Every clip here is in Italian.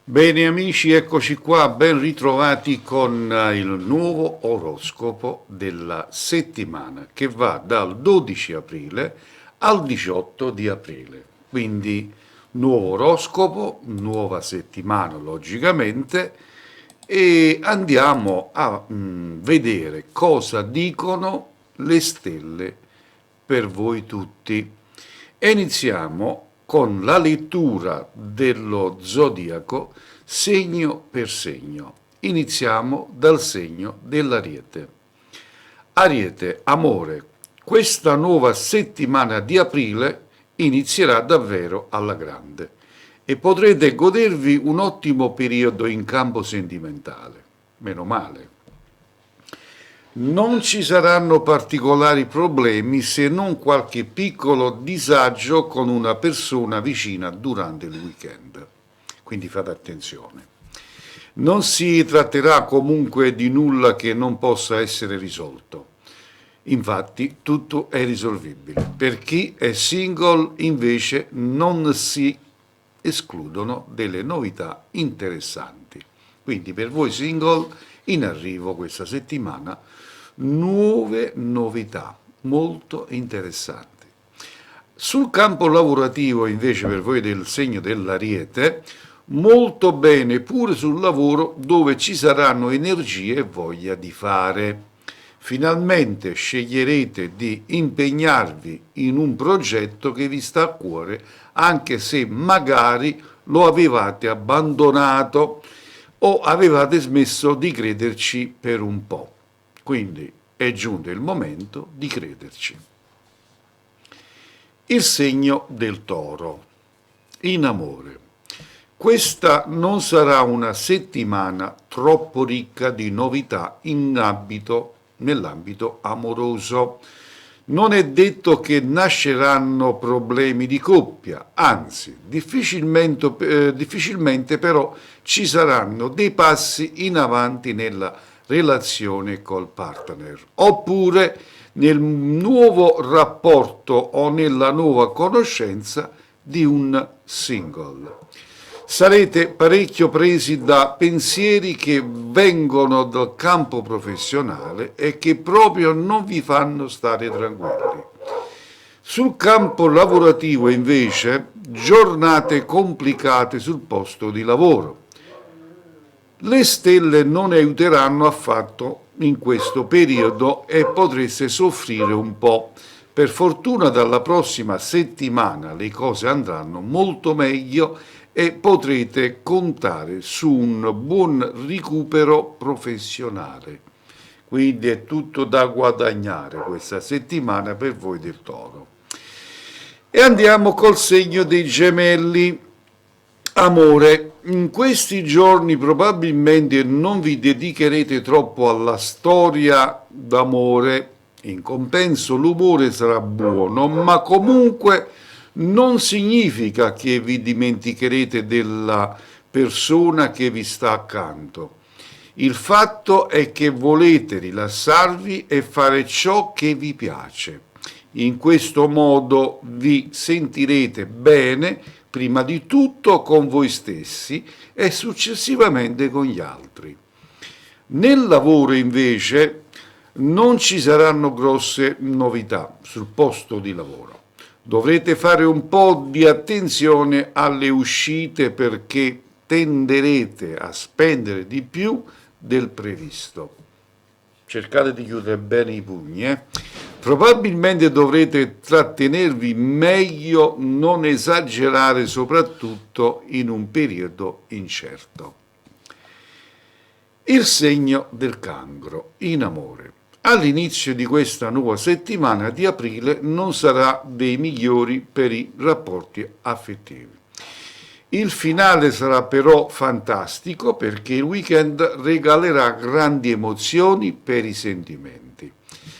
Bene amici, eccoci qua, ben ritrovati con il nuovo oroscopo della settimana che va dal 12 aprile al 18 di aprile. Quindi nuovo oroscopo, nuova settimana logicamente e andiamo a vedere cosa dicono le stelle per voi tutti. E iniziamo con la lettura dello zodiaco segno per segno. Iniziamo dal segno dell'Ariete. Ariete, amore, questa nuova settimana di aprile inizierà davvero alla grande e potrete godervi un ottimo periodo in campo sentimentale. Meno male. Non ci saranno particolari problemi se non qualche piccolo disagio con una persona vicina durante il weekend. Quindi fate attenzione. Non si tratterà comunque di nulla che non possa essere risolto. Infatti tutto è risolvibile. Per chi è single invece non si escludono delle novità interessanti. Quindi per voi single in arrivo questa settimana nuove novità molto interessanti. Sul campo lavorativo invece per voi del segno dell'Ariete molto bene pure sul lavoro dove ci saranno energie e voglia di fare. Finalmente sceglierete di impegnarvi in un progetto che vi sta a cuore anche se magari lo avevate abbandonato o avevate smesso di crederci per un po'. Quindi è giunto il momento di crederci. Il segno del Toro. In amore. Questa non sarà una settimana troppo ricca di novità nell'ambito amoroso. Non è detto che nasceranno problemi di coppia, anzi, difficilmente però ci saranno dei passi in avanti nella relazione col partner, oppure nel nuovo rapporto o nella nuova conoscenza di un single. Sarete parecchio presi da pensieri che vengono dal campo professionale e che proprio non vi fanno stare tranquilli. Sul campo lavorativo invece, giornate complicate sul posto di lavoro. Le stelle non aiuteranno affatto in questo periodo e potreste soffrire un po'. Per fortuna dalla prossima settimana le cose andranno molto meglio e potrete contare su un buon recupero professionale. Quindi è tutto da guadagnare questa settimana per voi del Toro. E andiamo col segno dei Gemelli. Amore, in questi giorni probabilmente non vi dedicherete troppo alla storia d'amore, in compenso l'umore sarà buono, ma comunque non significa che vi dimenticherete della persona che vi sta accanto. Il fatto è che volete rilassarvi e fare ciò che vi piace. In questo modo vi sentirete bene prima di tutto con voi stessi e successivamente con gli altri. Nel lavoro invece non ci saranno grosse novità sul posto di lavoro. Dovrete fare un po' di attenzione alle uscite perché tenderete a spendere di più del previsto. Cercate di chiudere bene i pugni. Probabilmente dovrete trattenervi meglio, non esagerare soprattutto in un periodo incerto. Il segno del Cancro, in amore. All'inizio di questa nuova settimana di aprile non sarà dei migliori per i rapporti affettivi. Il finale sarà però fantastico perché il weekend regalerà grandi emozioni per i sentimenti.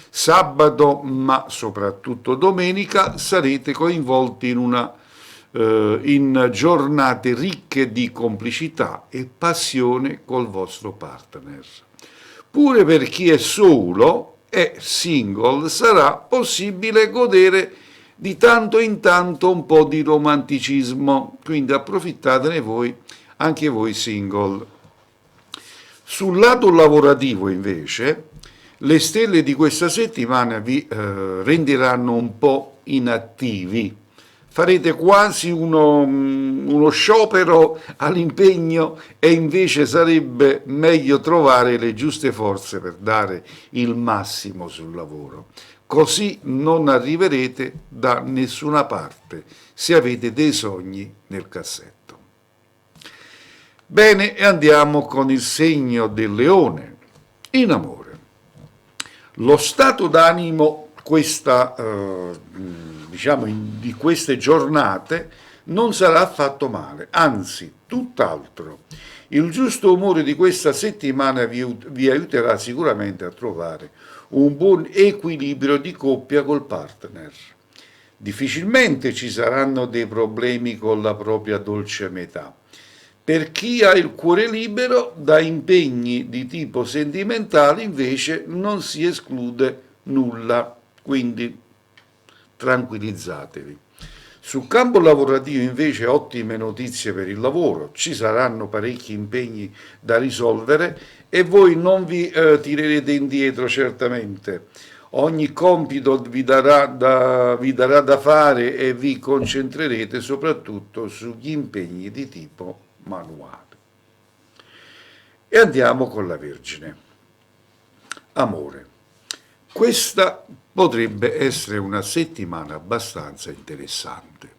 Sabato, ma soprattutto domenica, sarete coinvolti in giornate ricche di complicità e passione col vostro partner. Pure per chi è solo e single sarà possibile godere di tanto in tanto un po' di romanticismo, quindi approfittatene voi anche voi single. Sul lato lavorativo invece, le stelle di questa settimana vi renderanno un po' inattivi. Farete quasi uno sciopero all'impegno e invece sarebbe meglio trovare le giuste forze per dare il massimo sul lavoro. Così non arriverete da nessuna parte se avete dei sogni nel cassetto. Bene, e andiamo con il segno del leone. In amore. Lo stato d'animo di queste giornate non sarà affatto male, anzi, tutt'altro. Il giusto umore di questa settimana vi aiuterà sicuramente a trovare un buon equilibrio di coppia col partner. Difficilmente ci saranno dei problemi con la propria dolce metà. Per chi ha il cuore libero da impegni di tipo sentimentale invece non si esclude nulla, quindi tranquillizzatevi. Sul campo lavorativo invece ottime notizie per il lavoro, ci saranno parecchi impegni da risolvere e voi non vi tirerete indietro certamente. Ogni compito vi darà da fare e vi concentrerete soprattutto sugli impegni di tipo manuale. E andiamo con la Vergine. Amore. Questa potrebbe essere una settimana abbastanza interessante.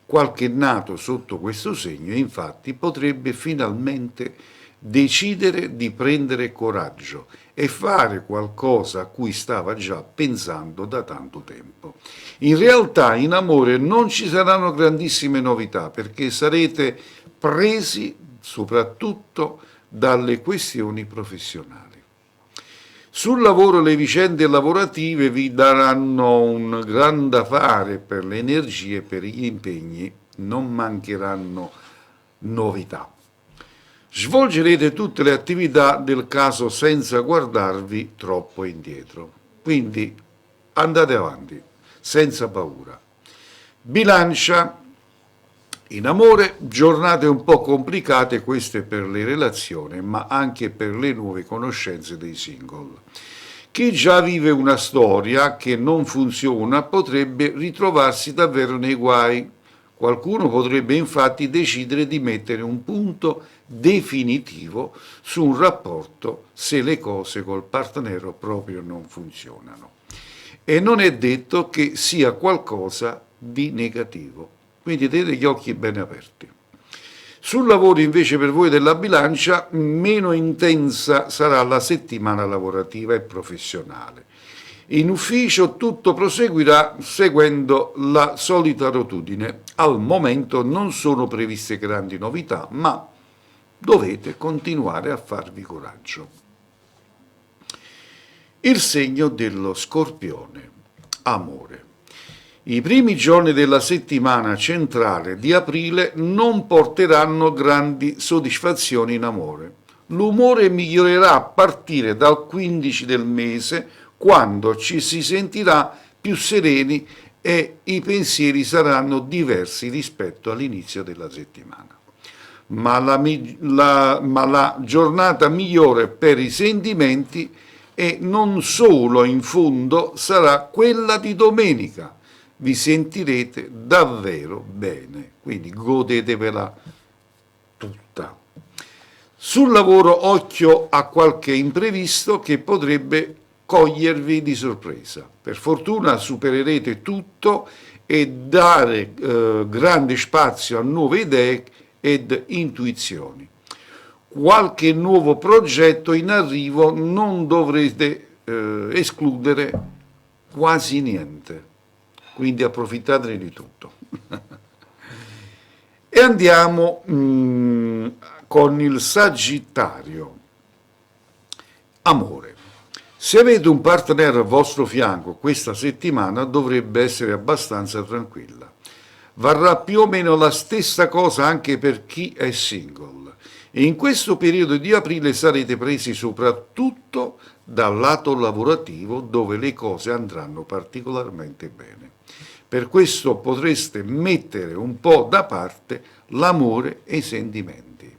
Qualche nato sotto questo segno, infatti, potrebbe finalmente decidere di prendere coraggio e fare qualcosa a cui stava già pensando da tanto tempo. In realtà in amore non ci saranno grandissime novità perché sarete presi soprattutto dalle questioni professionali. Sul lavoro le vicende lavorative vi daranno un gran da fare per le energie e per gli impegni, non mancheranno novità. Svolgerete tutte le attività del caso senza guardarvi troppo indietro, quindi andate avanti, senza paura. Bilancia. In amore, giornate un po' complicate queste per le relazioni, ma anche per le nuove conoscenze dei single. Chi già vive una storia che non funziona potrebbe ritrovarsi davvero nei guai. Qualcuno potrebbe infatti decidere di mettere un punto definitivo su un rapporto se le cose col partner proprio non funzionano. E non è detto che sia qualcosa di negativo. Quindi tenete gli occhi ben aperti. Sul lavoro invece per voi della Bilancia meno intensa sarà la settimana lavorativa e professionale. In ufficio tutto proseguirà seguendo la solita routine. Al momento non sono previste grandi novità, ma dovete continuare a farvi coraggio. Il segno dello Scorpione. Amore. I primi giorni della settimana centrale di aprile non porteranno grandi soddisfazioni in amore. L'umore migliorerà a partire dal 15 del mese, quando ci si sentirà più sereni e i pensieri saranno diversi rispetto all'inizio della settimana. Ma la giornata migliore per i sentimenti e non solo in fondo sarà quella di domenica. Vi sentirete davvero bene, quindi godetevela tutta. Sul lavoro occhio a qualche imprevisto che potrebbe cogliervi di sorpresa. Per fortuna supererete tutto e dare grande spazio a nuove idee ed intuizioni. Qualche nuovo progetto in arrivo non dovrete escludere quasi niente. Quindi approfittatene di tutto. E andiamo con il Sagittario. Amore. Se avete un partner al vostro fianco questa settimana dovrebbe essere abbastanza tranquilla. Varrà più o meno la stessa cosa anche per chi è single. E in questo periodo di aprile sarete presi soprattutto dal lato lavorativo dove le cose andranno particolarmente bene. Per questo potreste mettere un po' da parte l'amore e i sentimenti.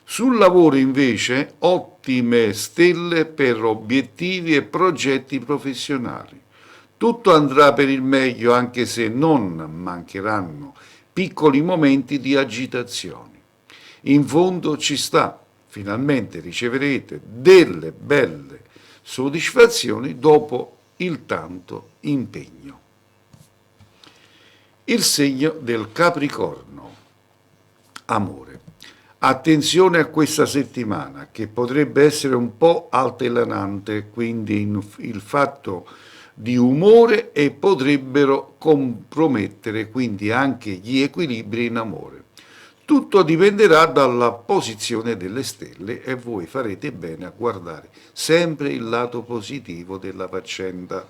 Sul lavoro invece ottime stelle per obiettivi e progetti professionali. Tutto andrà per il meglio anche se non mancheranno piccoli momenti di agitazione. In fondo ci sta, finalmente riceverete delle belle soddisfazioni dopo il tanto impegno. Il segno del Capricorno. Amore. Attenzione a questa settimana che potrebbe essere un po' altalenante, quindi il fatto di umore e potrebbero compromettere quindi anche gli equilibri in amore. Tutto dipenderà dalla posizione delle stelle e voi farete bene a guardare sempre il lato positivo della faccenda.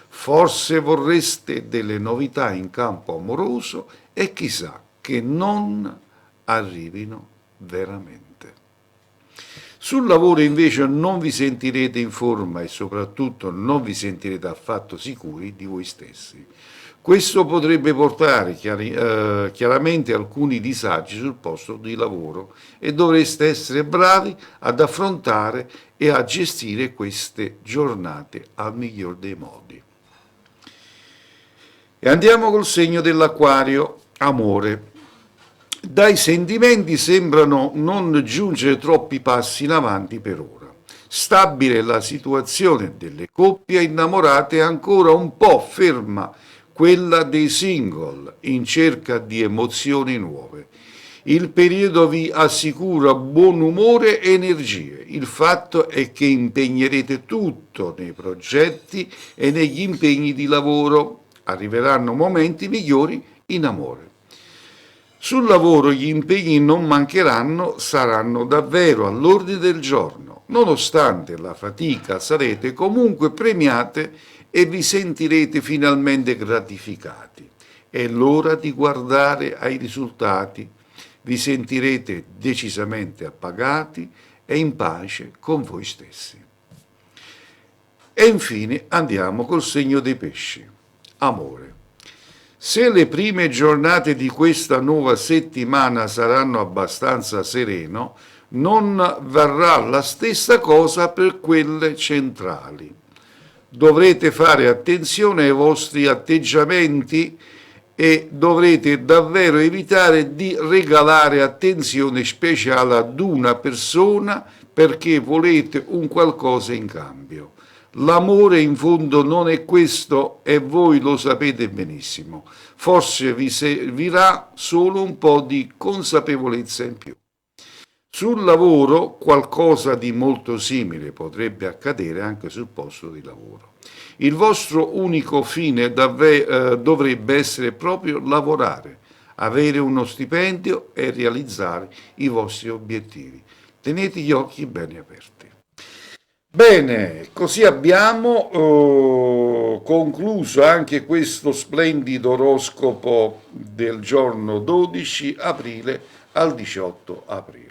Forse vorreste delle novità in campo amoroso e chissà che non arrivino veramente. Sul lavoro invece non vi sentirete in forma e soprattutto non vi sentirete affatto sicuri di voi stessi. Questo potrebbe portare chiaramente alcuni disagi sul posto di lavoro e dovreste essere bravi ad affrontare e a gestire queste giornate al miglior dei modi. E andiamo col segno dell'Acquario, amore. Dai sentimenti sembrano non giungere troppi passi in avanti per ora. Stabile la situazione delle coppie innamorate è ancora un po' ferma quella dei single in cerca di emozioni nuove. Il periodo vi assicura buon umore e energie. Il fatto è che impegnerete tutto nei progetti e negli impegni di lavoro. Arriveranno momenti migliori in amore. Sul lavoro gli impegni non mancheranno, saranno davvero all'ordine del giorno. Nonostante la fatica sarete comunque premiate e vi sentirete finalmente gratificati. È l'ora di guardare ai risultati. Vi sentirete decisamente appagati e in pace con voi stessi. E infine andiamo col segno dei pesci. Amore. Se le prime giornate di questa nuova settimana saranno abbastanza sereno, non varrà la stessa cosa per quelle centrali. Dovrete fare attenzione ai vostri atteggiamenti e dovrete davvero evitare di regalare attenzione speciale ad una persona perché volete un qualcosa in cambio. L'amore in fondo non è questo e voi lo sapete benissimo. Forse vi servirà solo un po' di consapevolezza in più. Sul lavoro qualcosa di molto simile potrebbe accadere anche sul posto di lavoro. Il vostro unico fine dovrebbe essere proprio lavorare, avere uno stipendio e realizzare i vostri obiettivi. Tenete gli occhi bene aperti. Bene, così abbiamo concluso anche questo splendido oroscopo del giorno 12 aprile al 18 aprile.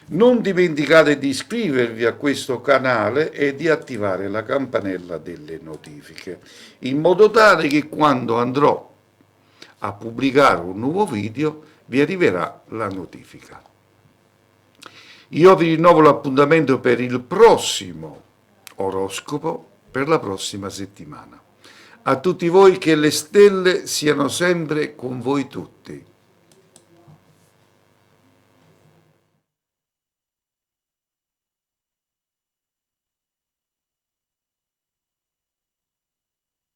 Non dimenticate di iscrivervi a questo canale e di attivare la campanella delle notifiche, in modo tale che quando andrò a pubblicare un nuovo video vi arriverà la notifica. Io vi rinnovo l'appuntamento per il prossimo oroscopo per la prossima settimana. A tutti voi che le stelle siano sempre con voi tutti.